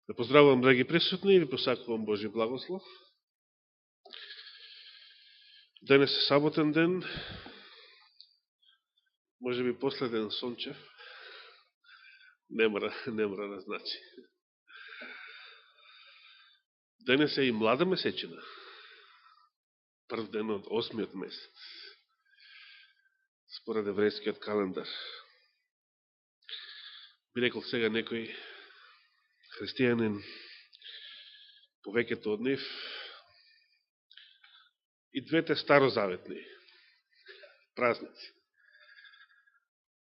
Ве поздравувам, драги присутни, и ви посакувам Божи благослов. Денес е саботен ден, може би последен сончев, не мора да значи. Денес е и млада месечина, прв ден од 8-миот месец, според еврејскиот календар. Би рекол сега некој христијанин, повеќето од нив, и двете старозаветни празници.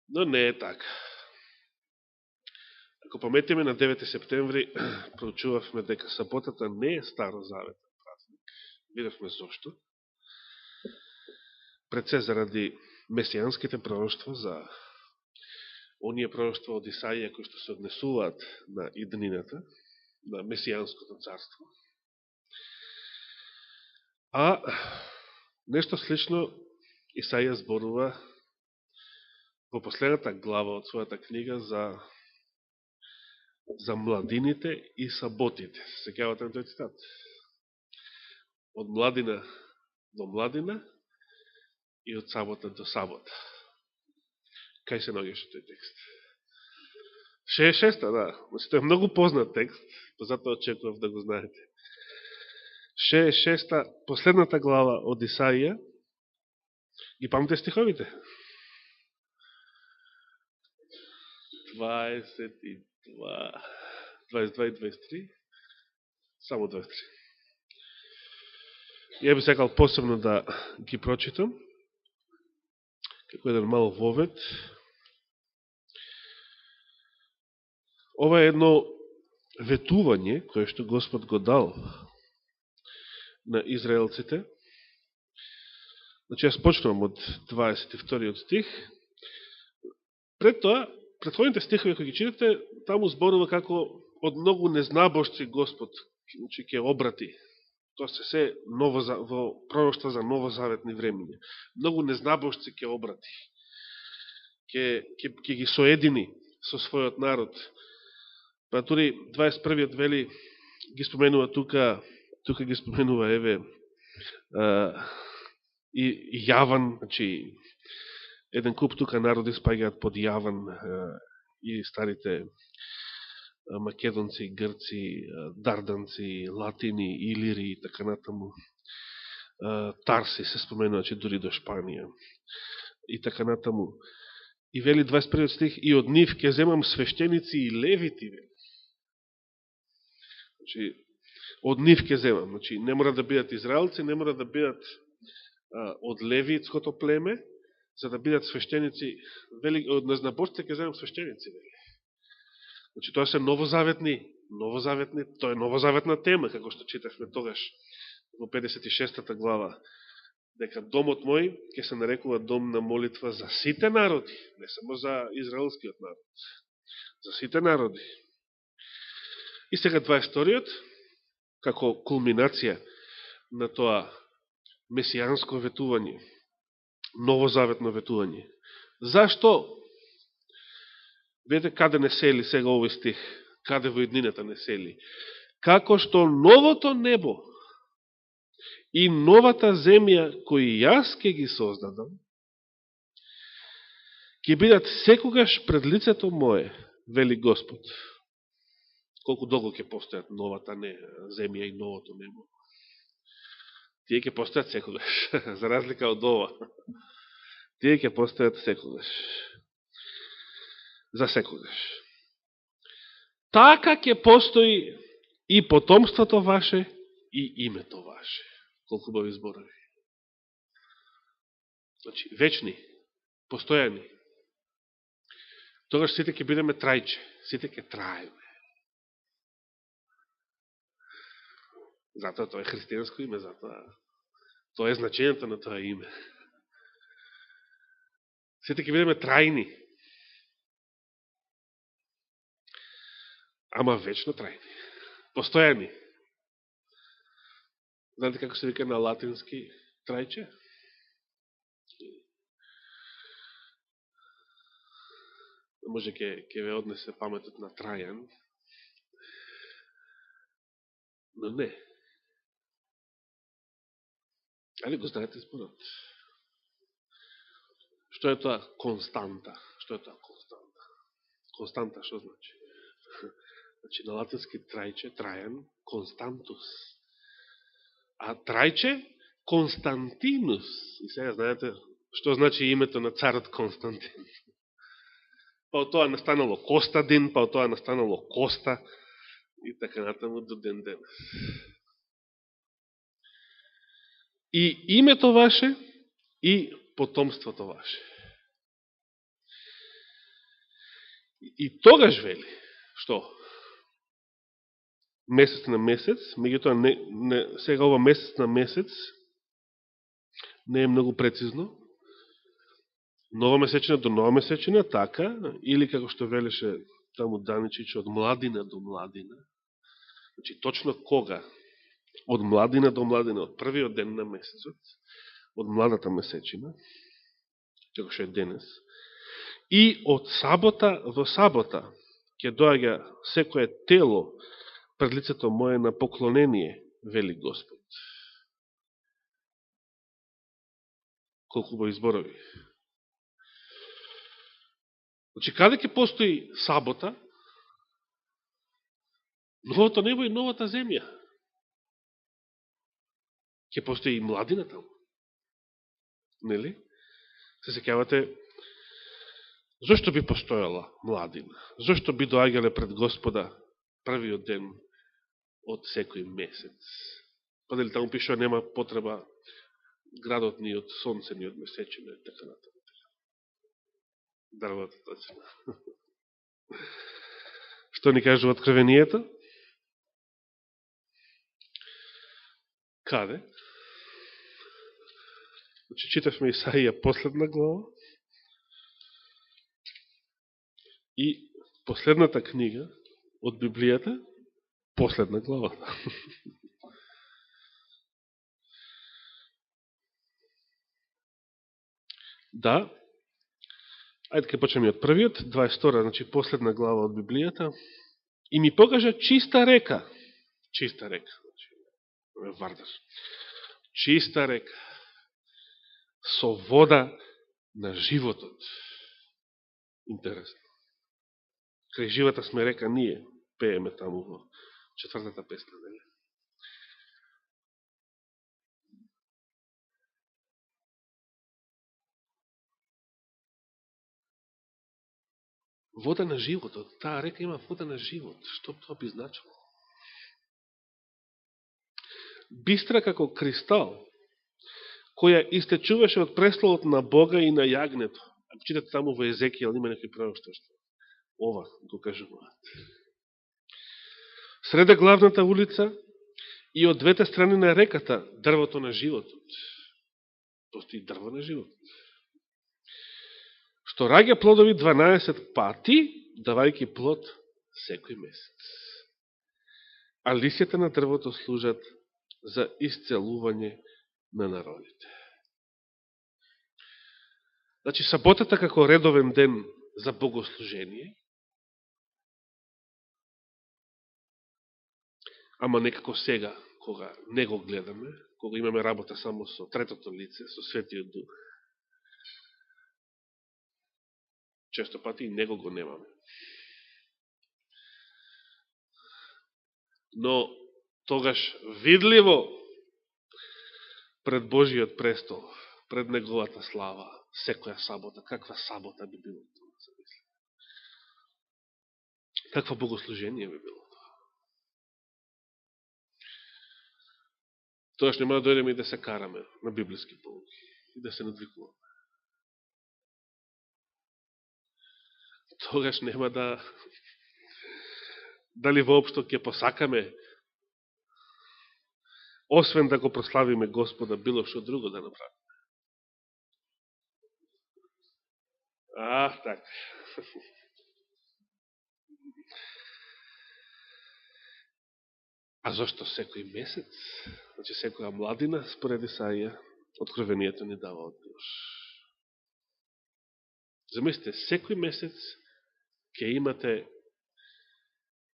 Но не е така. Ако пометиме на 9 септември, проучувавме дека саботата не е старозаветен празник. Видевме зошто. Пред се заради месијанските пророќства, за оние пророќства од Исаија кои што се однесуваат на иднината, на месијанското царство. А нешто слично Исаија зборува во последната глава од својата книга за младините и саботите. Се сеќавате на тој цитат? Од младина до младина и од сабота до сабота. Кај се наоѓаше тој текст? 66-та, да. Значи, тој е многу познат текст, затоа очекував да го знаете. 66-та, последната глава од Исаија. Ги памте стиховите? 22, 22 и 23. Само 23. Ја би сакал посебно да ги прочитам, како еден мал вовед. Ова е едно ветување кое што Господ го дал на израелците. Значи, јас почнувам од 22 стих. Пред тоа, претходните стихови кои ги читате, таму зборува како од многу незнабожци Господ ќе обрати. Тоа се во пророќства за новозаветни времења. Многу незнабожци ќе обрати. Ќе ги соедини со својот народ. Па тури 21-иот вели, ги споменува тука ги споменува, еве, и Јаван, значи, еден куп тука народи спаѓаат под Јаван, и старите македонци, грци, дарданци, латини, илири и така натаму. Тарси се споменува, че дури до Шпанија. И така натаму. И вели 21 стих, и од нив ќе земам свештеници и левити, вели. Значи, од нив ќе земам. Значи, не мора да бидат израелци, не мора да бидат од левитското племе, за да бидат свештеници, вели, од незнабожците ќе земам свештеници, вели. Значи, тоа се новозаветни, тоа е новозаветна тема, како што читавме тогаш во 56-та глава, дека домот мој ќе се нарекува дом на молитва за сите народи, не само за израелскиот народ, за сите народи. И сега 22-иот, како кулминација на тоа месијанско ветување, новозаветно ветување. Зашто? Видите каде не сели сега овој стих, каде во иднината не сели. Како што новото небо и новата земја кои јас ке ги создадам, ќе бидат секогаш пред лицето мое, вели Господ. Колку долго ќе постојат новата земја и новото небо? Тие ќе постојат секогаш, за разлика од ова. Тие ќе постојат секогаш. За секогаш. Така ќе постои и потомството ваше и името ваше. Колку бови зборови. Значи, вечни, постојани. Тогаш сите ќе бидеме трајче, сите ќе траеме. Затоа тоа е христијанско име, затоа тоа е значењето на тоа име. Сите ќе бидеме трајни. Ама вечно трајни. Постојани. Знаете како се вика на латински трајче? Може ќе ве однесе паметот на Трајан. Но не. Али го знаете зборот? Што е тоа константа? Што е тоа константа? Константа што значи? Значи на латински трајче, трајан, константус. А трајче, Константинус. И сега знаете што значи името на царот Константин. Па од тоа настанало Костадин, па од тоа настанало Коста и така натаму до ден денес. И името ваше и потомството ваше. И тогаш вели, што? Месец на месец, меѓутоа сега ова месец на месец не е многу прецизно. Нова месечина до нова месечина, така, или како што велеше таму Даничич, од младина до младина. Значи, точно кога? Од младина до младина, од првиот ден на месецот, од младата месечина, како што е денес, и од сабота во сабота ќе доаѓа секое тело пред лицето мое на поклонение, вели Господ. Колку убави зборови. Значи, каде ќе постои сабота? Новото небо и новата земја. Ќе постои и младина таму. Нели? Се сеќавате, зошто би постојала младина? Зошто би доаѓале пред Господа првиот ден од секој месец? Па дали таму пишува нема потреба градот ни од сонце, ни од месечина и така натаму. Дрвото точно. Што ни кажува Откровението? Каде? Значи, читавме Исаија последна глава и последната книга од Библијата, последна глава. Да, ајде ке почнеме од првиот, 22, значи последна глава од Библијата. И ми покажа чиста река. Чиста река, значи, Вардар. Чиста река. Со вода на животот. Интересно. Кај живата сме река ние, пееме таму во 4-та песна, нели? Вода на животот. Таа река има вода на живот. Што тоа би значило? Бистра како кристал, која истечуваше од престолот на Бога и на јагнето. Ако читате таму во Езекијал, има некои пророштва што ова го кажуваат. Среде главната улица и од двете страни на реката дрвото на животот. Постои дрво на животот. Што раѓа плодови 12 пати, давајќи плод секој месец. А лисјата на дрвото служат за исцелување на народите. Значи, саботата како редовен ден за богослужение, ама некако сега, кога не го гледаме, кога имаме работа само со третото лице, со Светиот Дух, често пати и него го немаме. Но тогаш видливо пред Божиот престол, пред неговата слава, секоја сабота, каква сабота би било тоа? Каква богослужение би било тоа? Тогаш нема да дојдеме и да се караме на библиски полуки и да се надвикуваме. Тогаш нема да дали воопшто ќе посакаме освен да го прославиме Господа, било што друго да направиме. Така. А зашто секој месец? Значи секоја младина, според Исаија, Откровението ни дава одговор. Замислите, секој месец ќе имате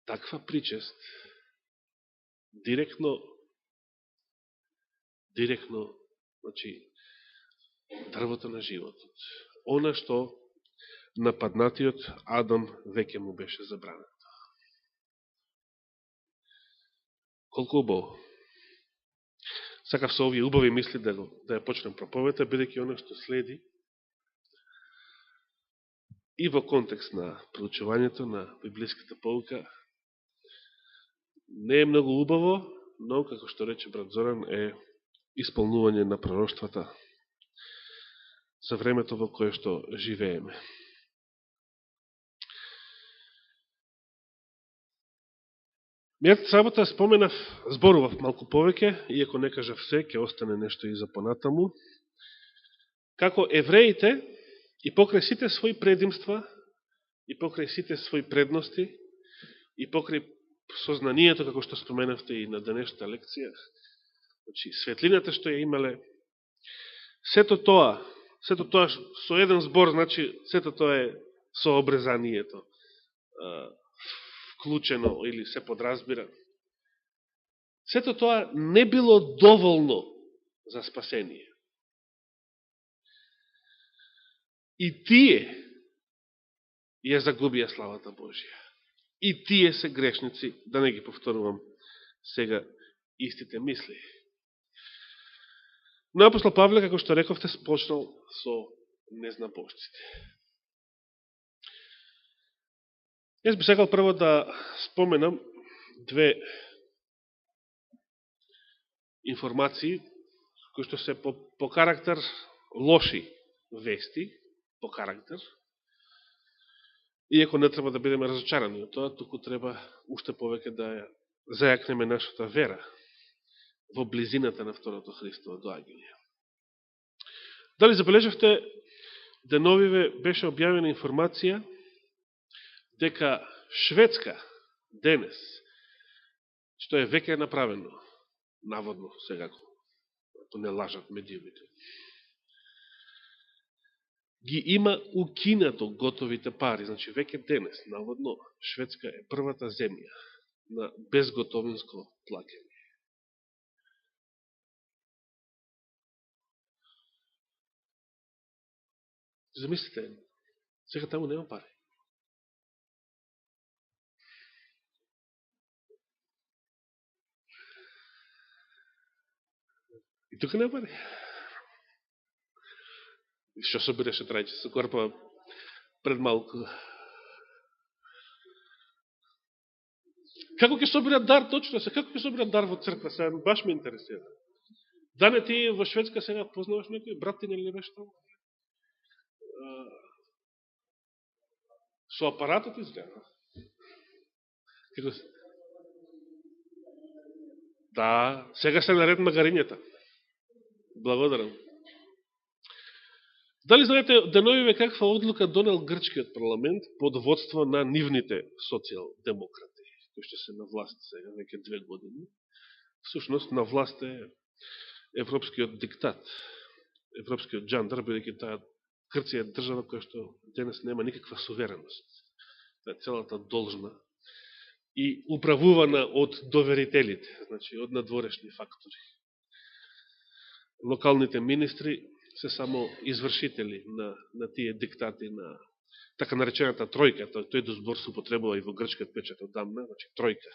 таква причест Директно, значи, дрвото на животот. Она што нападнатиот Адам веќе му беше забранено. Колку убаво. Сакав со овие убави мисли да ја почнем проповета, бидејќи оно што следи и во контекст на проучувањето на библиската pouка не е многу убаво, но, како што рече брат Зоран, е исполнување на пророштвата за времето во кое што живееме. Мијата сабота споменав, зборував малку повеќе, иако не кажав се, ќе остане нешто и за понатаму, како евреите и покрај сите своји предимства, и покрај сите своји предности, и покрај сознанието, како што споменавте и на денешната лекција, значи, светлината што ја имале, сето тоа со еден збор, значи, сето тоа е со обрезанието вклучено или се подразбира. Сето тоа не било доволно за спасение. И тие ја загубија славата Божија. И тие се грешници, да не ги повторувам сега истите мисли. Но апостол Павле, како што рековте, спочнал со незнабожците. Јас би сакал прво да споменам две информации, кои што се по карактер лоши вести, по карактер, иако не треба да бидеме разочарани од тоа, туку треба уште повеќе да ја зајакнеме нашата вера во близината на второто Христово доаѓање. Дали забележавте, деновиве беше објавена информација дека Шведска денес, што е веќе направено, наводно секако, ако не лажат медиумите, ги има укинато готовите пари. Значи, веќе денес, наводно, Шведска е првата земја на безготовинско плаќање. Замислите, сега таму нема пари. И тука нема пари. И што собираше трајче со корпа пред малку? Како ќе собира дар точно се? Како ќе собира дар во црква? Сега баш ме интересира. Дане ти во Шведска сега познаваш некој? Брат ти не беше таму? Со апаратот изгледа. Да, сега се наред магарињата. Благодарам. Дали знаете деновиве каква одлука донел грчкиот парламент под водство на нивните социјал-демократи, кои што се на власт сега веќе 2 години? Всушност на власт е европскиот диктат, европскиот джандар, бидејќи таа Грција е држава која што денес нема никаква сувереност. Таа е целата должна и управувана од доверителите, значи од надворешни фактори. Локалните министри се само извршители на тие диктати на така наречената тројка. Тој збор се употребува и во грчкиот печат одамна, значи тројка.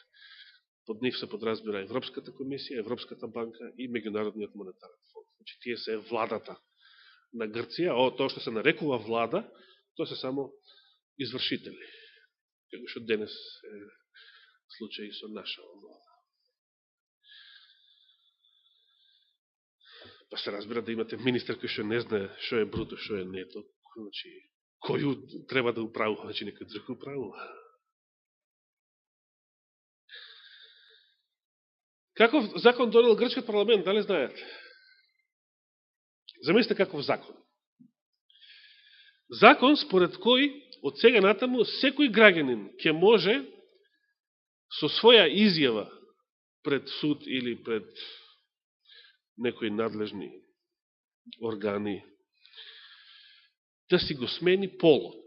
Под нив се подразбира Европската комисија, Европската банка и Меѓународниот монетарен фонд. Значи тие се владата на Грција, а тоа што се нарекува влада, тоа се само извршители. Како што денес е случај со наша влада. Па се разбира да имате министер кој што не знае што е бруто, што е нето, значи кој треба да управува, значи некој друг управува. Каков закон донел грчкиот парламент, дали знаете? Замислите каков закон. Закон според кој од сега натаму секој граѓанин ќе може со своја изјава пред суд или пред некои надлежни органи да си го смени полот.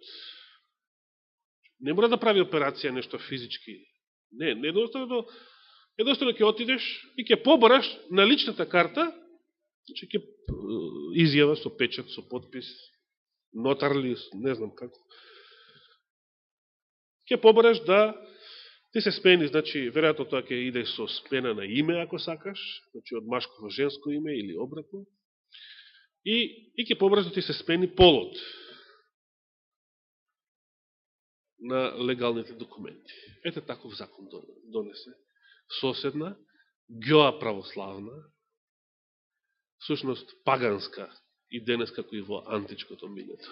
Не мора да прави операција нешто физички. Не, едноставно Едноставно ќе отидеш и ќе побараш на личната карта, значи ќе изјава со печат, со подпис, нотарли, не знам како. Ќе побараш да ти се смени, значи, веројатно тоа ќе иде со смена на име, ако сакаш, значи од машко во женско име или обратно. И ќе побараш да ти се смени полот на легалните документи. Ете таков закон донесе соседна, геоа православна, всушност паганска и денес како и во античкото минето.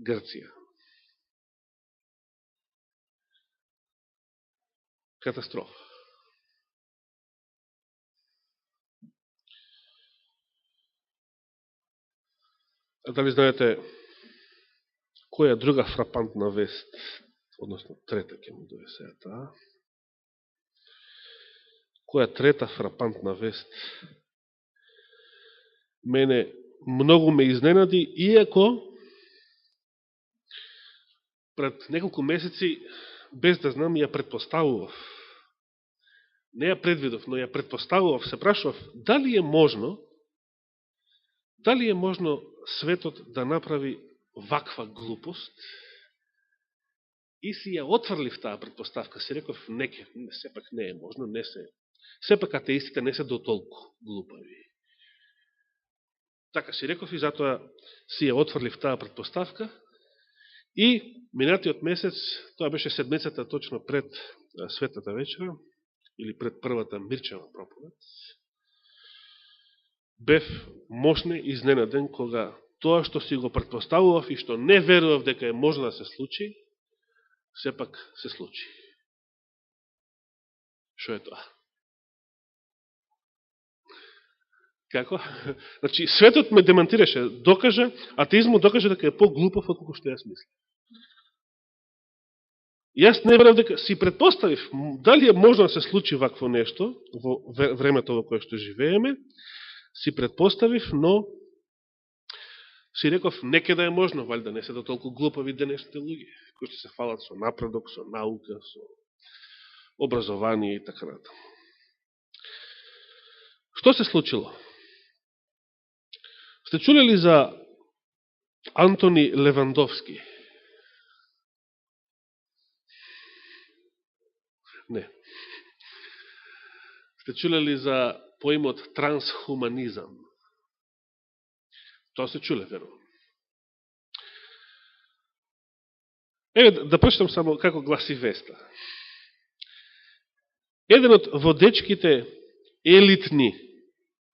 Грција. Катастрофа. А дали знаете која друга фрапантна вест, односно трета ќе му дојде сега таа, која трета фрапантна вест мене многу ме изненади, иако пред неколку месеци, без да знам, ја предпоставував. Не ја предвидов, но ја предпоставував, се прашував, дали е можно светот да направи ваква глупост, и си ја отврлив таа предпоставка. Си реков, сепак не е можно, сепак атеистите не се дотолку глупави. Така си реков и затоа си ја отврлив таа предпоставка. И минатиот месец, тоа беше седмицата точно пред Светата вечера, или пред првата Мирчева проповед, бев мощно изненаден кога тоа што си го предпоставував и што не верував дека е можно да се случи, сепак се случи. Шо е тоа? Како? Значи, светот ме демантираше, атеизмот докажа дека е по-глупав од колку што јас мислам. Јас не верував дека си предпоставив дали е можно да се случи вакво нешто во времето во кое што живееме, си предпоставив, но си реков неке да е можно, валјда не се да толку глупави денешните луѓе, кои што се фалат со напредок, со наука, со образование и така натаму. Што се случило? Сте чули ли за Антони Левандовски? Не. Сте чули ли за поимот трансхуманизам? Тоа се чуле, верувам. Еве, да прочитам само како гласи веста. Еден од водечките елитни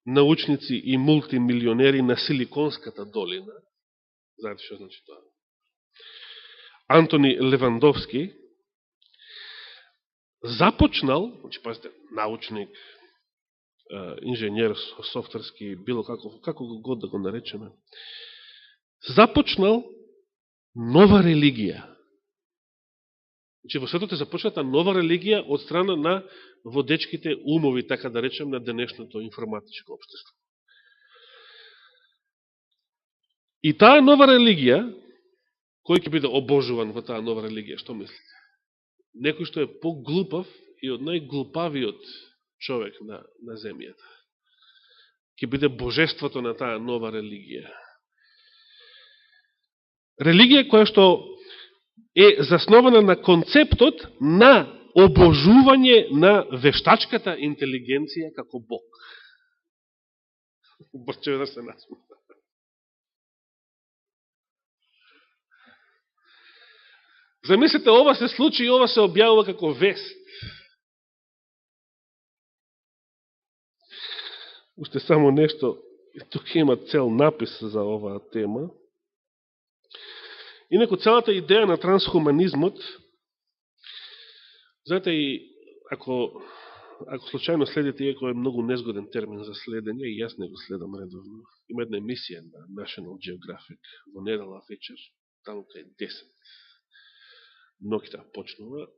научници и мултимилионери на Силиконската долина, знаете што значи тоа, Антони Левандовски, започнал, значи пазите, научник, инженер, софтверски, било како год да го наречеме, започнал нова религија. Значи во светот е започната нова религија од страна на водечките умови, така да речем, на денешното информатичко општество. И таа нова религија, кој ќе биде обожуван во таа нова религија, што мислите? Некој што е поглупав и од најглупавиот човек на земјата. Ќе биде божеството на таа нова религија. Религија која што е заснована на концептот на обожување на вештачката интелигенција како Бог. Борчеве да се насмута. Замислете, ова се случи и ова се објавува како вест. Уште само нешто, тук има цел напис за оваа тема. Инако целата идеја на трансхуманизмот, знаете, и ако случајно следите, иако е многу незгоден термин за следење, и јас не го следам редовно, има една емисија на National Geographic во недела вечер, таму кај 10 ноќта почнува,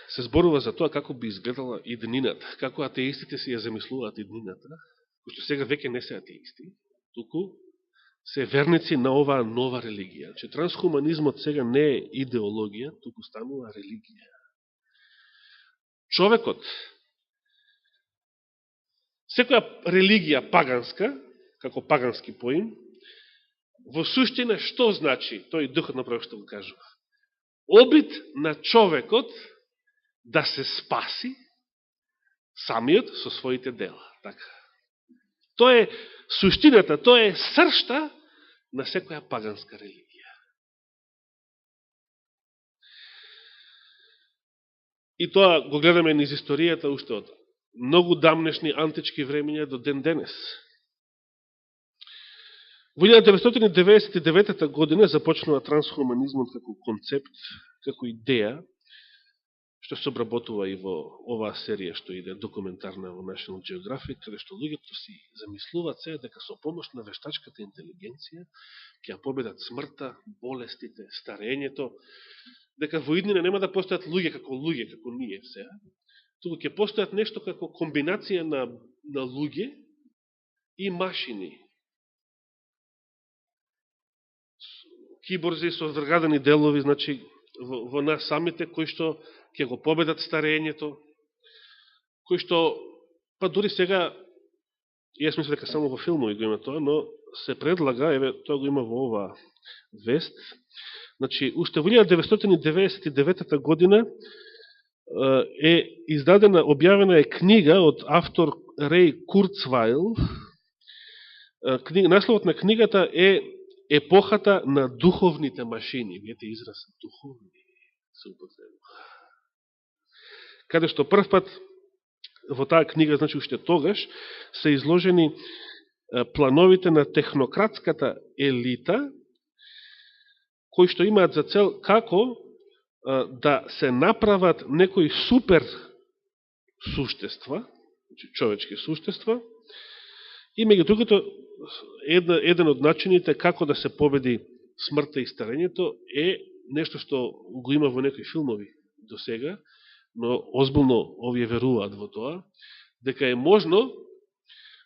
се зборува за тоа како би изгледала иднината, како атеистите си ја замислуваат иднината, кои што сега веќе не се атеисти, туку се верници на оваа нова религија. Че трансхуманизмот сега не е идеологија, туку станува религија. човекот, секоја религија паганска, како пагански поим, во суштина што значи, тој духот на пророкството го кажува? Обид на човекот да се спаси самиот со своите дела. Така. Тоа е суштината, тоа е сршта на секоја паганска религија. И тоа го гледаме низ историјата уште од многу дамнешни антички времења до ден денес. Во 1999 година започнува трансхуманизмот како концепт, како идеја, што се обработува и во оваа серија што иде документарна во National Geographic, каде што луѓето си замислуваат сега дека со помош на вештачката интелигенција ќе ја победат смртта, болестите, старењето, дека во иднина нема да постојат луѓе, како ние сега, туку ќе постојат нешто како комбинација на луѓе и машини. Киборзи со вргадени делови, значи, во нас самите, кои што ќе го победат старењето, кои што, па дури сега, јас мислам дека само во филмови го има тоа, но се предлага, еве, тоа го има во оваа вест, значи, уште во 1999 година е издадена, објавена е книга од автор Реј Курцвайл. Насловот на книгата е Епохата на духовните машини. Видите израз духовни се употребува. Каде што прв пат во таа книга, значи уште тогаш, се изложени плановите на технократската елита, кои што имаат за цел како да се направат некои супер суштества, значи човечки суштества, и меѓу другото, еден од начините како да се победи смртта и старењето е нешто што го има во некои филмови до сега, но озбилно овие веруваат во тоа, дека е можно,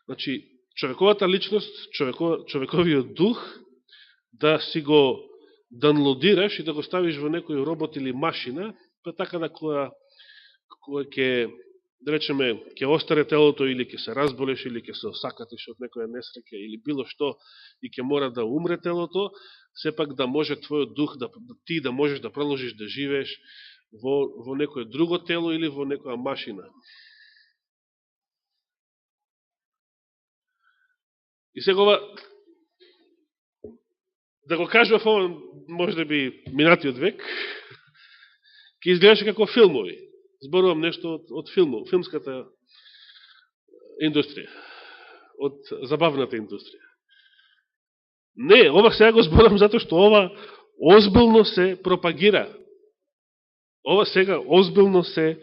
значи, човековата личност, човековиот дух, да си го данлодираш и да го ставиш во некој робот или машина, па така да која ќе, да речеме, ќе остаре телото или ќе се разболеш, или ќе се осакатиш од некоја несреќа, или било што, и ќе мора да умре телото, сепак да може твојот дух, ти да можеш да продолжиш да живееш во некој друго тело или во некоја машина. И сега ова, да го кажував ова, може да би минатиот век, ќе изгледаше како филмови. Зборувам нешто од филмската индустрија, од забавната индустрија. Не, ова сега го зборувам затоа што ова озбилно се пропагира. Ова сега озбилно се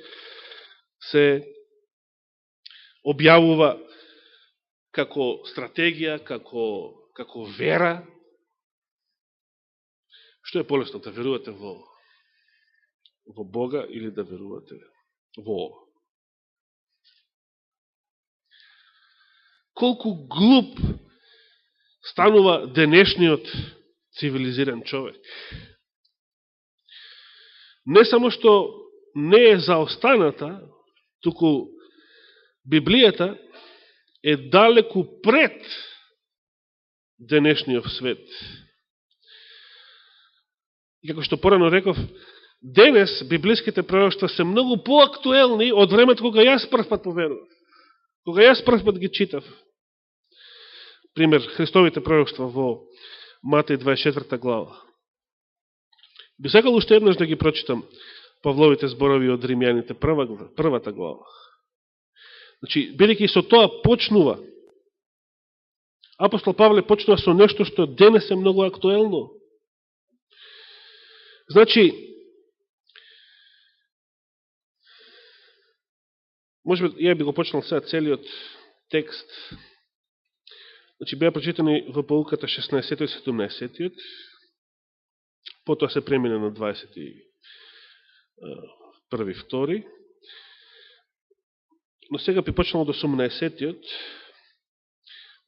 објавува како стратегија, како вера. Што е полесно, да верувате во Бога или да верувате во ова? Колку глуп станува денешниот цивилизиран човек. Не само што не е заостаната, туку Библијата е далеку пред денешниот свет. И како што порано реков, денес библиските пророќства се многу поактуелни од времето кога јас прв пат поверував. Кога јас прв пат ги читав. Пример, Христовите пророќства во Матеј 24 глава. Би сакал уште еднаш да ги прочитам Павловите зборови од Римјаните првата глава. Значи, бидејќи со тоа почнува, апостол Павле почнува со нешто што денес е многу актуелно. Значи, може би, ја би го почнал сега целиот текст. Значи, беа прочитани во поуката 16 и 17, потоа се премине на 21-2, но сега би почнал до 18,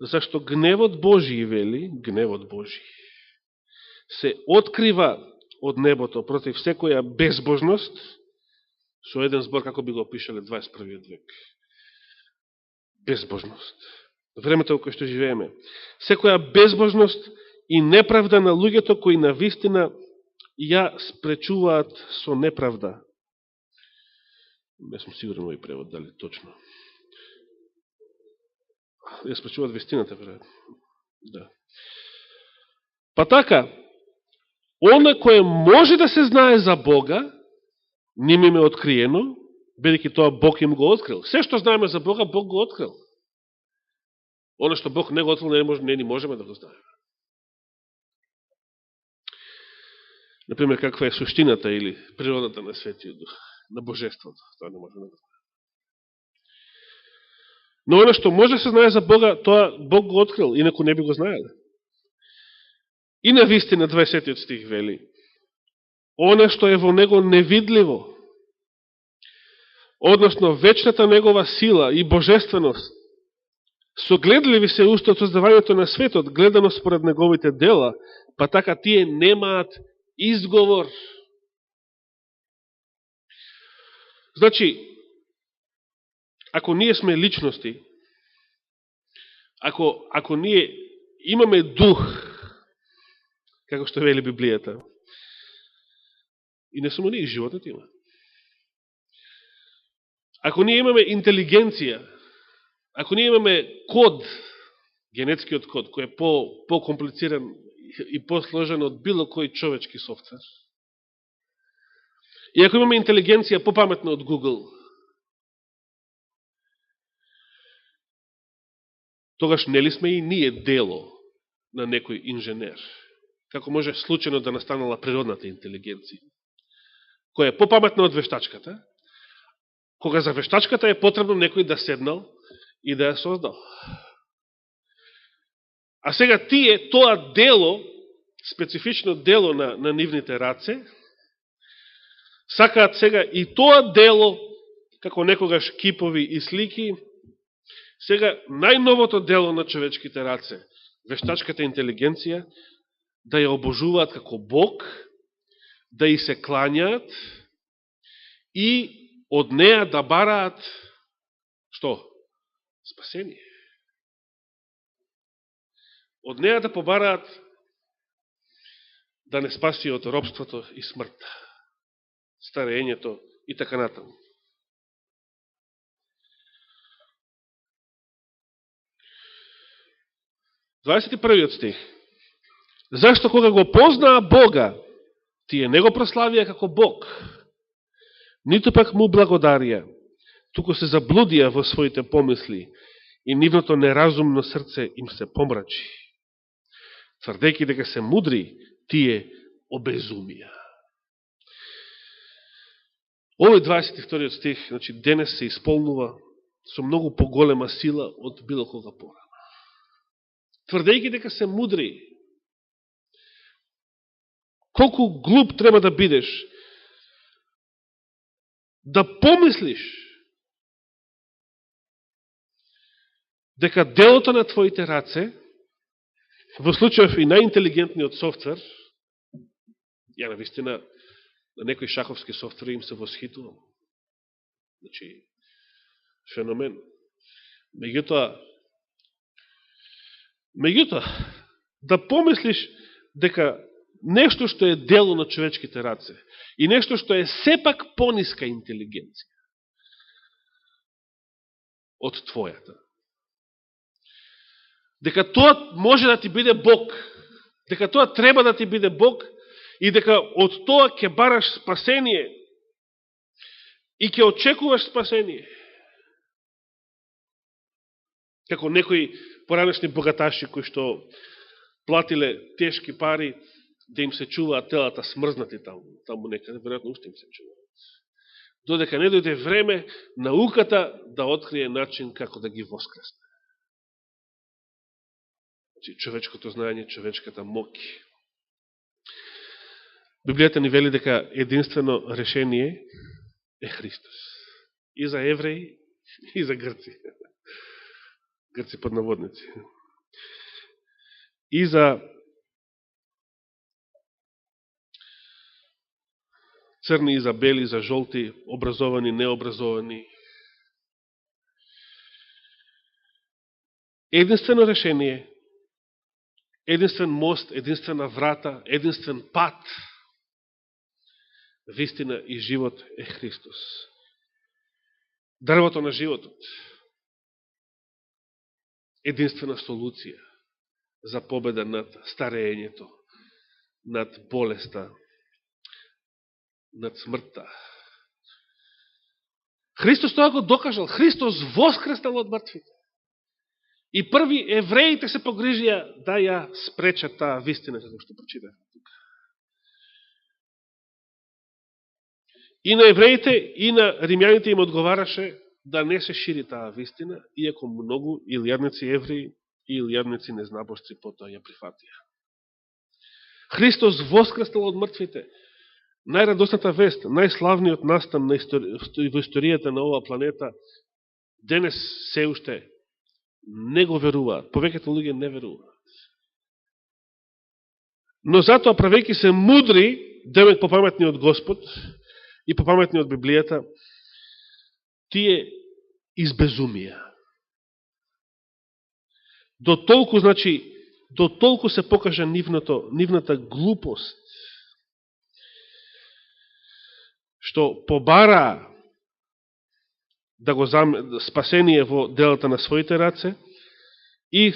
зашто гневот Божи, вели, гневот Божи, се открива од небото против секоја безбожност Со еден збор, како би го опишале 21. век. Безбожност. Времето во кое што живееме. Секоја безбожност и неправда на луѓето кои на вистина ја спречуваат со неправда. Не сум сигурен овој превод, дали точно. Ја спречуваат вистината, веројатно. Да. Па така, она кое може да се знае за Бога, ним им е откриено, бидејќи тоа Бог им го открил. Се што знаеме за Бога, Бог го открил. Оно што Бог не го открил, не ни можеме да го знаеме. Например, каква е суштината или природата на Светиот Дух, на Божеството. Тоа не можеме да знаеме. Но оно што може да се знае за Бога, тоа Бог го открил, инаку не би го знаеле. И на вистина 20 стих вели: она што е во него невидливо, односно вечната негова сила и божественост, согледливи се уште од создавањето на светот, гледано според неговите дела, па така тие немаат изговор. Значи, ако ние сме личности, ако ние имаме дух, како што вели Библијата, и не само ние, животот има. Ако ние имаме интелигенција, ако ние имаме код, генетскиот код, кој е по-комплициран и по-сложен од било кој човечки софтвер, и ако имаме интелигенција попаметна од Google, тогаш нели сме и ние дело на некој инженер? Како може случајно да настанала природната интелигенција, која е попаметна од вештачката, кога за вештачката е потребно некој да седнал и да ја создал. А сега тие, тоа дело, специфично дело на нивните раце, сакаат сега и тоа дело, како некогаш кипови и слики, сега најновото дело на човечките раце, вештачката интелигенција, да ја обожуваат како Бог, да и се клањаат и од неа да бараат што? Спасение. Од неа да побараат да не спаси од робството и смртта, старењето и така натаму. Дваесет и првиот стих. Зашто кога го познаа Бога, тие не го прославија како Бог, ниту пак му благодарија, туку се заблудија во своите помисли и нивното неразумно срце им се помрачи. Тврдејќи дека се мудри, тие обезумија. Овој 22 стих, значи, денес се исполнува со многу поголема сила од било кога порано. Тврдејќи дека се мудри, колку глуп треба да бидеш, да помислиш дека делото на твоите раце, во случајов и најинтелигентниот софтвер, ја навистина на некои шаховски софтвери им се восхитувам. Значи, феномен. Меѓутоа, да помислиш дека нешто што е дело на човечките раце и нешто што е сепак пониска интелигенција од твојата, дека тоа може да ти биде Бог, дека тоа треба да ти биде Бог и дека од тоа ќе бараш спасение и ќе очекуваш спасение. Како некои поранешни богаташи кои што платиле тешки пари да им се чуваат телата смрзнати таму некаде, веројатно уште им се чуваат. Додека не дојде време науката да открие начин како да ги воскресне. Значи, човечкото знаење, човечката моќ. Библијата ни вели дека единствено решение е Христос. И за евреи, и за грци. Грци под наводници. И за црни и за бели, за жолти, образовани, необразовани. Единствено решение, единствен мост, единствена врата, единствен пат, вистина и живот е Христос. Дрвото на животот. Единствена солуција за победа над старењето, над болеста, над смртта. Христос тоа го докажал. Христос воскреснал од мртвите. И први евреите се погрижија да ја спречат таа вистина, како што прочитав тука. И на евреите, и на римјаните им одговараше да не се шири таа вистина, иако многу илјадници евреи и илјадници незнабожци потоа ја прифатија. Христос воскреснал од мртвите. Најрадосната вест, најславниот настан во историјата на оваа планета, денес се уште не го веруваат. Повеќето луѓе не веруваат. Но затоа, правејќи се мудри, демек попаметни од Господ и попаметни од Библијата, тие избезумија. До толку се покажа нивната глупост, што побара да го спасение во делата на своите раце и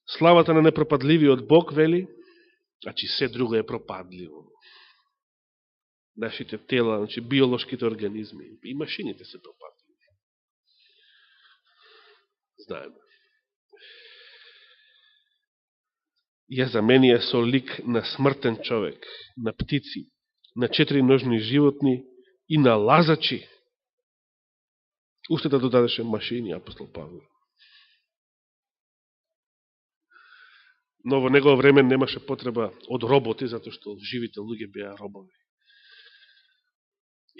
славата на непропадливиот Бог, вели, значи се друго е пропадливо. Нашите тела, значи биолошките организми и машините се пропадливи. Знаеме. Ја заменија со лик на смртен човек, на птици, на четириножни животни и на лазачи. Уште да додадеше машини, апостол Павле. Но во негово време немаше потреба од роботи, затоа што живите луѓе беа робови.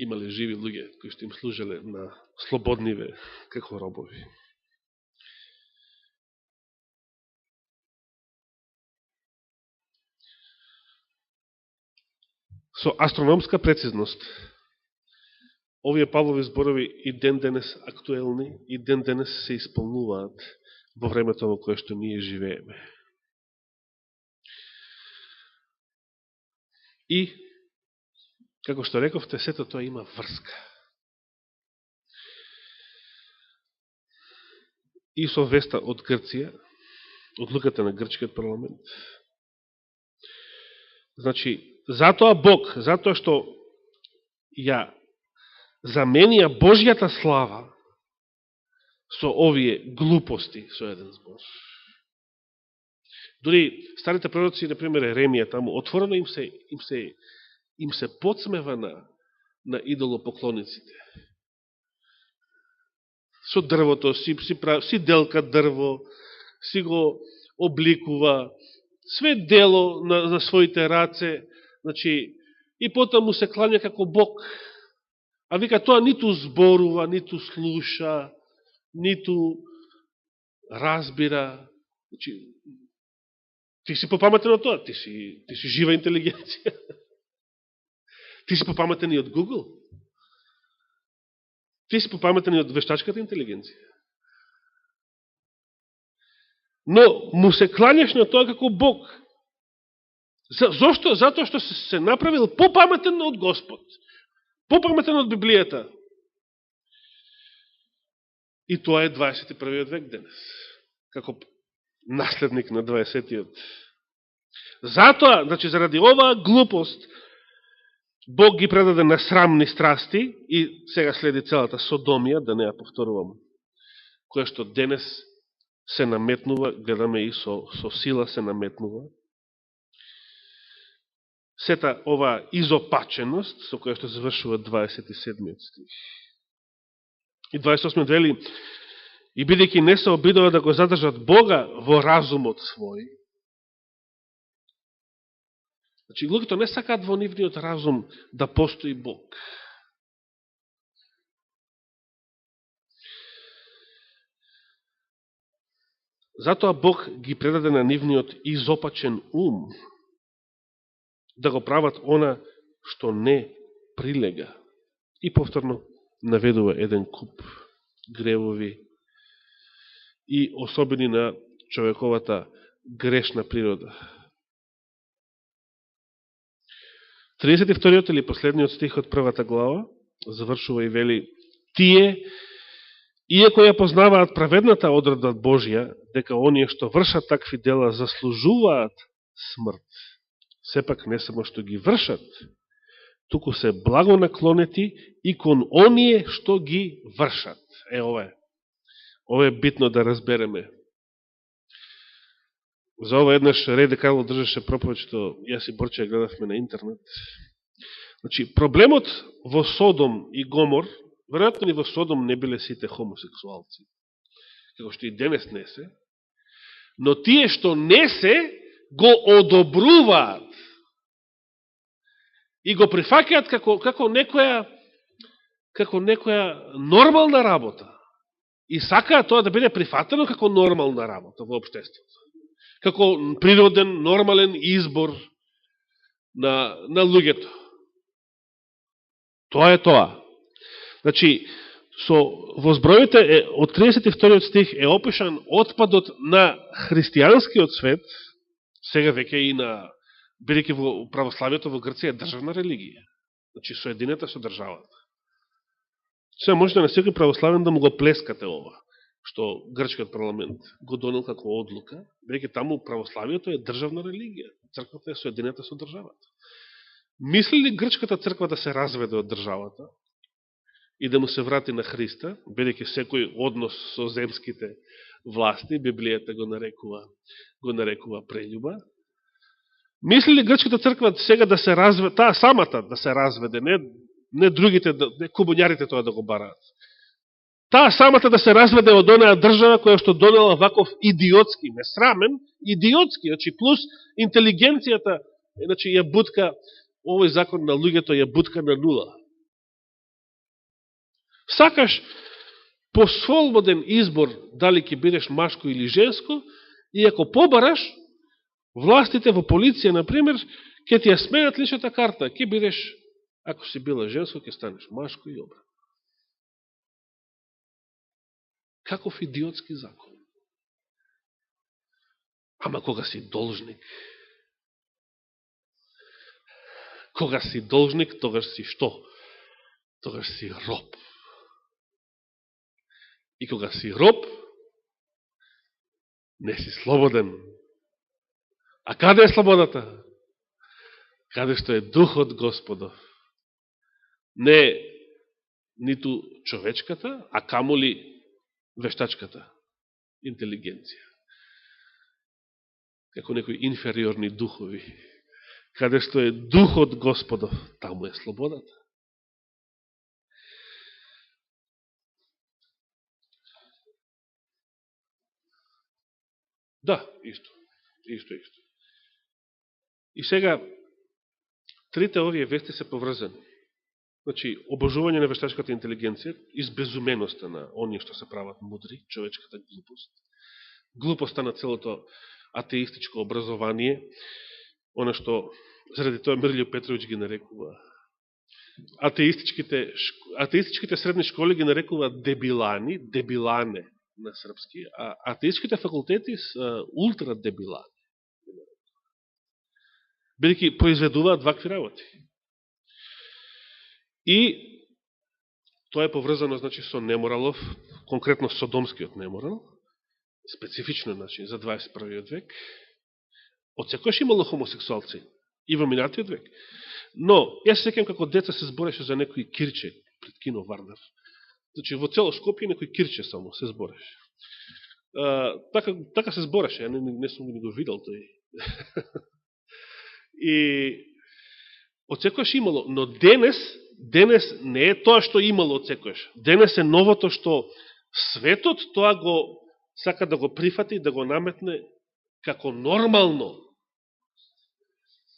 Имале живи луѓе кои што им служеле на слободниве како робови. Со астрономска прецизност, овие Павлови зборови и ден денес актуелни, и ден денес се исполнуваат во времето во кое што ние живееме. И, како што рековте, сето тоа има врска. И со веста од Грција, одлуката на грчкиот парламент. Значи, затоа Бог, затоа што ја заменија Божјата слава со овие глупости, со еден збор. Дори старите пророци, например, Еремија, таму отворено им се подсмева на идолопоклониците. Со дрвото, си делка дрво, си го обликува, све дело на своите раце, значи, и потом му се кланя како Бог. А вика, тоа ниту зборува, ниту слуша, ниту разбира. Значи, ти си попаметен од тоа, ти си жива интелигенција. Ти си попаметен и од Google. Ти си попаметен и од вештачката интелигенција. Но му се кланяш на тоа како Бог. Зошто? Затоа што се направил попаметен од Господ. Попаметен од Библијата. И тоа е 21. век денес. Како наследник на 20-тиот. Затоа, значи, заради оваа глупост, Бог ги предаде на срамни страсти и сега следи целата содомија, да не ја повторувам, која што денес се наметнува, гледаме и со сила се наметнува. Сета оваа изопаченост, со која што завршува 27 стих. И 28 вели, и бидејќи не се обидува да го задржат Бога во разумот свој. Значи, луѓето не сакаат во нивниот разум да постои Бог. Затоа Бог ги предаде на нивниот изопачен ум да го прават она што не прилега. И повторно наведува еден куп гревови и особени на човековата грешна природа. 32 или последниот стих од првата глава завршува и вели: тие, иако ја познаваат праведната одредба Божја, дека оние што вршат такви дела заслужуваат смрт, сепак не само што ги вршат, туку се благонаклонети и кон оние што ги вршат. Ова е битно да разбереме. За ова еднаш Реде Карло држеше проповед, што јас и Борче гледавме на интернет. Значи, проблемот во Содом и Гомор, веројатно и во Содом не биле сите хомосексуалци, како што и денес не се, но тие што не се, го одобруваат и го прифаќаат како некоја нормална работа. И сакаат тоа да биде прифатено како нормална работа во општеството. Како природен, нормален избор на луѓето. Тоа е тоа. Значи, во зброите од 32 стих е опишан отпадот на христијанскиот свет, сега веќе и на, бидејќи во православието во Грција е државна религија. Значи, соединета со државата. Сега можете на секој православен да му го плескате ова, што грчкиот парламент го донел како одлука, бидејќи таму православието е државна религија. Црквата е соединета со државата. Мисли ли грчката црква да се разведе од државата и да му се врати на Христа, бидејќи секој однос со земските власти, Библијата го нарекува прељуба? Мисли ли грчката црква сега да се разведе, таа самата да се разведе, не другите, не кубуњарите тоа да го бараат. Таа самата да се разведе од онаа држава која што донела ваков идиотски, несрамен, идиотски, значи плюс интелигенцијата, значи ја бутка, овој закон на луѓето ја бутка на нула. Сакаш по свободен избор дали ќе бидеш машко или женско, и ако побараш, властите во полиција, например, ќе ти ја сменат личната карта, ќе бидеш, ако си била женско, ќе станеш машко и обратно. Каков идиотски закон. Ама кога си должник, тогаш си што? Тогаш си роб. И кога си роб, не си слободен. А каде е слободата? Каде што е Духот Господов. Не ниту човечката, а камоли вештачката интелигенција. Како некои инфериорни духови. Каде што е Духот Господов, таму е слободата. Да, исто. И сега, трите овие вести се поврзани. Значи, обожување на вештачката интелигенција, избезуменоста на оние што се прават мудри, човечката глупост, глупоста на целото атеистичко образование, оно што заради тоа Мирлио Петрович ги нарекува атеистичките средни школи ги нарекува дебилане на српски, а атеистичките факултети се ултра дебилани. Бидејќи произведуваат вакви работи. И тоа е поврзано, значи, со неморалов, конкретно содомскиот неморал, специфично, значи, за 21. век. Од секојаш имало хомосексуалци и во минатиот век. Но, јас се сеќавам како деца се збореше за некој кирче пред кино Вардар. Значи, во цело Скопје некој кирче само се збореше. Така се збореше, ја не сум ни го видел тој. И од секојаш имало, но денес не е тоа што имало од секојаш. Денес е новото што светот тоа го сака да го прифати, да го наметне како нормално.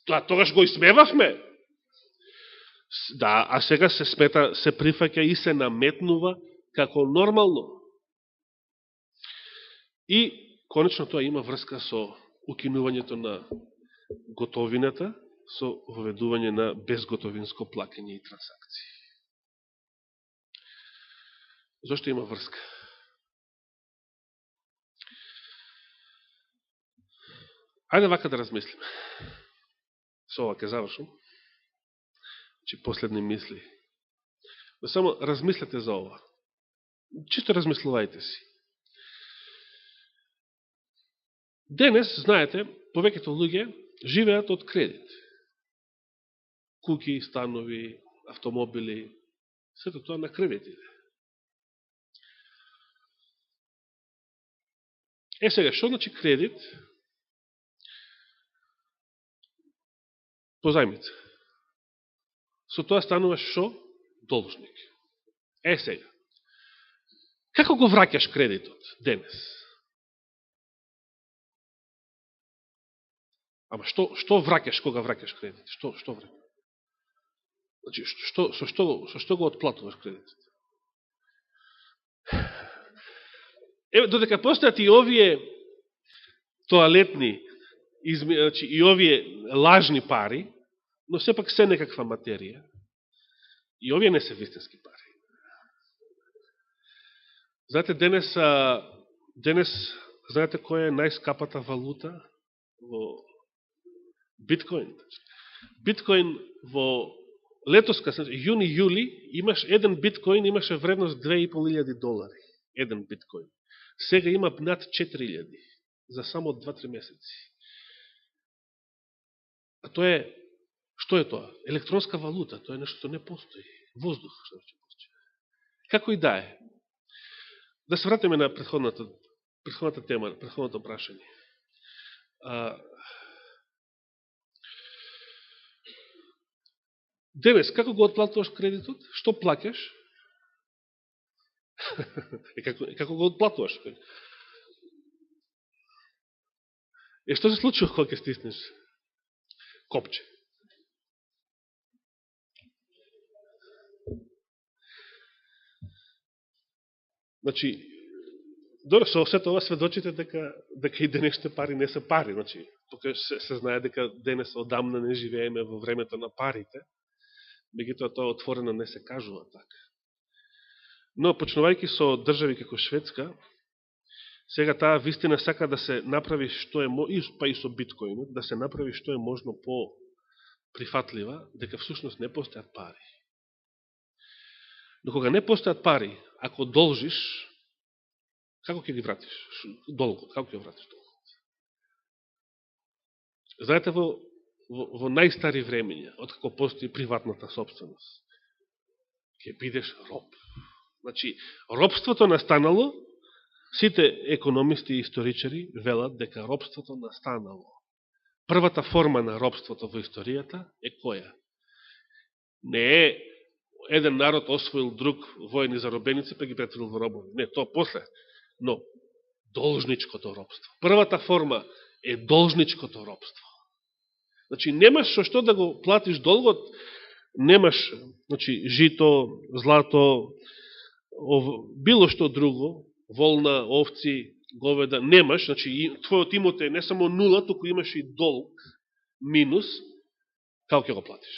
Тоа тогаш го исмевавме. Да, а сега се смета, се прифаќа и се наметнува како нормално. И конечно тоа има врска со укинувањето на готовината со воведување на безготовинско плакање и трансакции. Зошто има врска? Ајде вака да размислиме. Со ова ке завршам. Че последни мисли. Но само размислете за ова. Чисто размислувајте си. Денес, знаете, повеќето луѓе живеат од кредит. Куки, станови, автомобили, сето тоа на кредит иде. Сега, што значи кредит? Позајмица. Со тоа стануваш шо? Должник. Сега. Како го враќаш кредитот денес? Ама што враќаш кога враќаш кредит? Што враќаш? Значи, со што го отплатуваш кредитот? Додека постојат и овие тоалетни, значи, и овие лажни пари, но сепак се некаква материја, и овие не се вистински пари. Знаете, денес знаете која е најскапата валута во биткоин? Биткоин во летоска, јуни-јули, еден биткоин имаше вредност $2.500. Еден биткоин. Сега има над 4.000 за само 2-3 месеци. А тоа е, што е тоа? Електронска валута, тоа е нешто што не постои. Воздух, што ќе постои. Како и да е. Да се вратиме на претходната тема, претходното прашање. Денес, како го отплатуваш кредитот? Што плакаш? Како го отплатуваш? Што се случува кога ќе стиснеш копче? Значи, добро, со сето ова сведочите дека и денешните пари не се пари. Значи, тука се знае дека денес одамна не живееме во времето на парите, меѓутоа тоа отворено не се кажува така. Но, почнувајќи со држави како Шведска, сега таа вистина сака да се направи што е, па и со биткоинот, да се направи што е можно по-прифатлива, дека всушност не постојат пари. Но кога не постојат пари, ако должиш, како ќе ги вратиш долгот? Како ќе вратиш долгот? Знаете, во најстари времења, откако постои приватната собственост, ќе бидеш роб. Значи, робството настанало, сите економисти и историчари велат дека робството настанало. Првата форма на робството во историјата е која? Не е еден народ освоил друг воени заробеници, па ги претворил во робови. Не, тоа после. Но, должничкото робство. Првата форма е должничкото робство. Значи, немаш што да го платиш долгот, немаш, значи, жито, злато, било што друго, волна, овци, говеда, немаш, значи, твојот имот е не само нула, туку имаш и долг, минус, како ќе го платиш?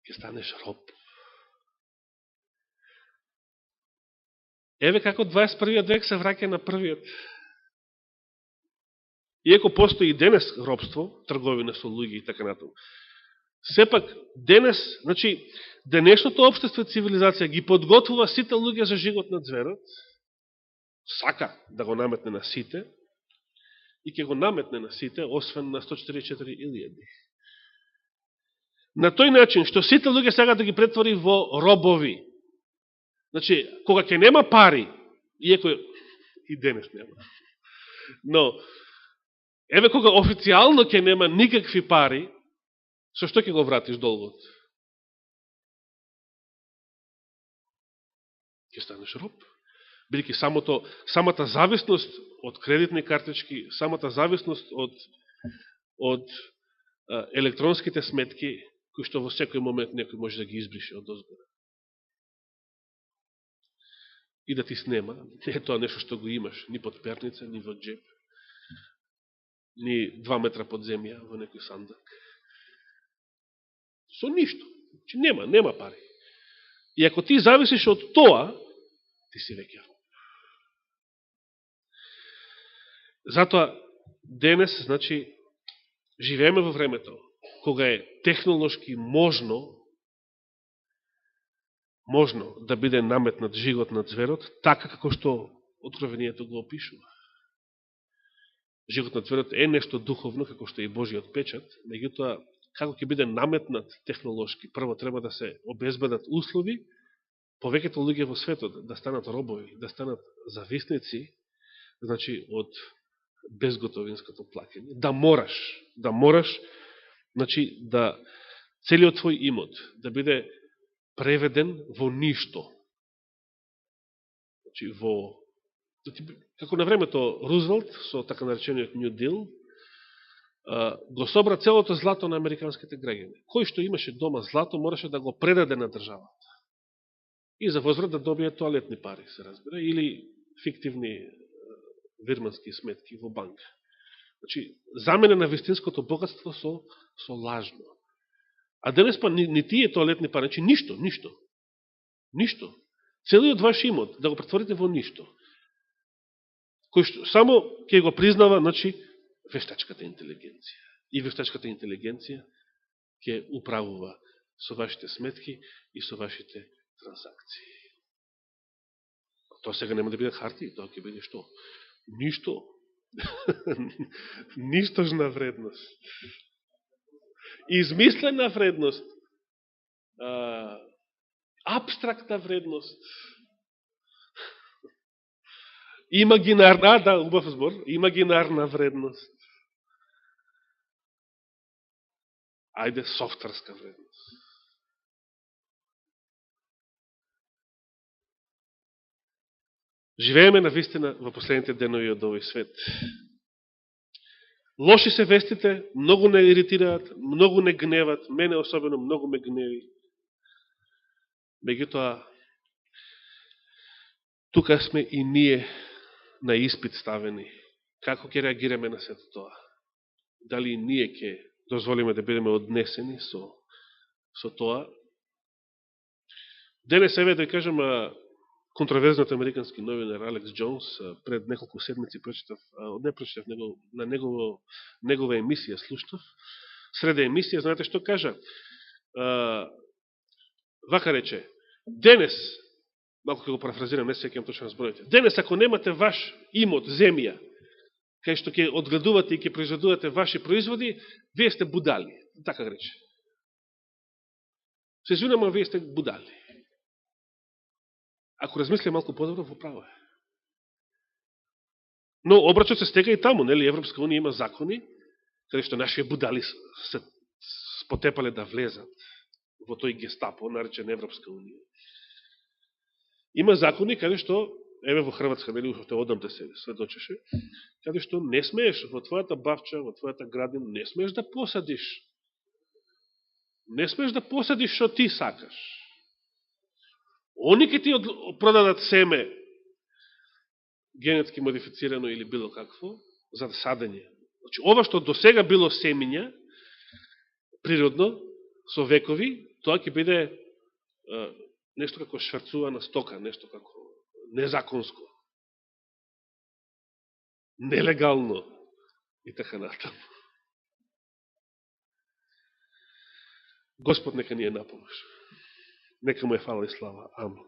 Ќе станеш роб. Еве како 21. век се враќа на првиот. Иако постои и денес робство, трговина со луѓе и така натаму. Сепак, денес, значи, денешното општество и цивилизација ги подготвува сите луѓе за жигот на ѕверот, сака да го наметне на сите, и ќе го наметне на сите, освен на 144.000. На тој начин, што сите луѓе сега да ги претвори во робови. Значи, кога ќе нема пари, иако и денес нема, но, еве кога официјално ќе нема никакви пари, со што ќе го вратиш долгот? Ќе станеш роб. Бидејќи самата зависност од кредитни картички, самата зависност од електронските сметки, кои што во секој момент некој може да ги избрише од озгора. И да ти снема, не е тоа нешто што го имаш ни под перница, ни во джеп, ни 2 метра под земја во некој сандак. Со ништо. Значи нема пари. И ако ти зависиш од тоа, ти си веќе роб. Затоа, денес, значи, живееме во времето, кога е технолошки можно да биде наметнат жигот на зверот, така како што Откровението го опишува. Жигот на зверот е нешто духовно, како што е и Божиот печат, меѓутоа, како ќе биде наметнат технолошки, прво треба да се обезбедат услови, повеќето луѓе во светот да станат робови, да станат зависници, значи, од безготовинското плаќање. Да мораш, значи, да целиот твој имот да биде преведен во ништо. Значи, како на времето Рузвелт, со така наречениот New Deal, го собра целото злато на американските граѓани. Кој што имаше дома злато, мораше да го предаде на државата. И за возврат да добие тоалетни пари, се разбира, или фиктивни вирмански сметки во банка. Значи, замена на вистинското богатство со лажно. А денес па ни тие тоалетни пари, значи ништо. Целиот ваш имот да го претворите во ништо. Кој што само ќе го признава, значи, вештачката интелигенција. И вештачката интелигенција ќе управува со вашите сметки и со вашите трансакции. Тоа сега нема да биде хартии, тоа ќе биде што? Ништо. Ништожна вредност. Измислена вредност. Абстрактна вредност. Имагинарна, убав збор, имагинарна вредност. Ајде, софтверска вредност. Живееме на вистина во последните денови од овој свет. Лоши се вестите, многу не иритираат, многу не гневат, мене особено многу ме гневи. Меѓутоа, тука сме и ние на испит ставени. Како ќе реагираме на сето тоа? Дали и ние ќе дозволиме да бидеме однесени со тоа? Денес еве да кажем, контроверзниот американски новинар Алекс Джонс пред неколку седмици на негова емисија слушнав, среда емисија, знаете што кажа? Вака рече, денес, малко ќе го парафразирам, не сеќавам точно зборите, денес ако немате ваш имот, земја, кај што ќе одгледувате и ќе произведувате ваши производи, вие сте будали. Така рече. Се извинам, вие сте будали. Ако размислим малку подобро, во право е. Но обрачот се стега и таму, нели? Европска унија има закони, каде што нашите будали се спотепале да влезат во тој гестапо, наречен Европска унија. Има закони каде што, еве во Хрватска, нели, уште одамте се сведочеше, каде што не смееш во твојата бавча, во твојата градина, не смееш да посадиш. Не смееш да посадиш што ти сакаш. Они ке ти продадат семе генетски модифицирано или било какво, за садење. Значи, ова што до сега било семиња, природно, со векови, тоа ќе биде нешто како шврцувана стока, нешто како незаконско, нелегално и така натаму. Господ нека ни е напомаш. Нека му е фала и слава. Амин.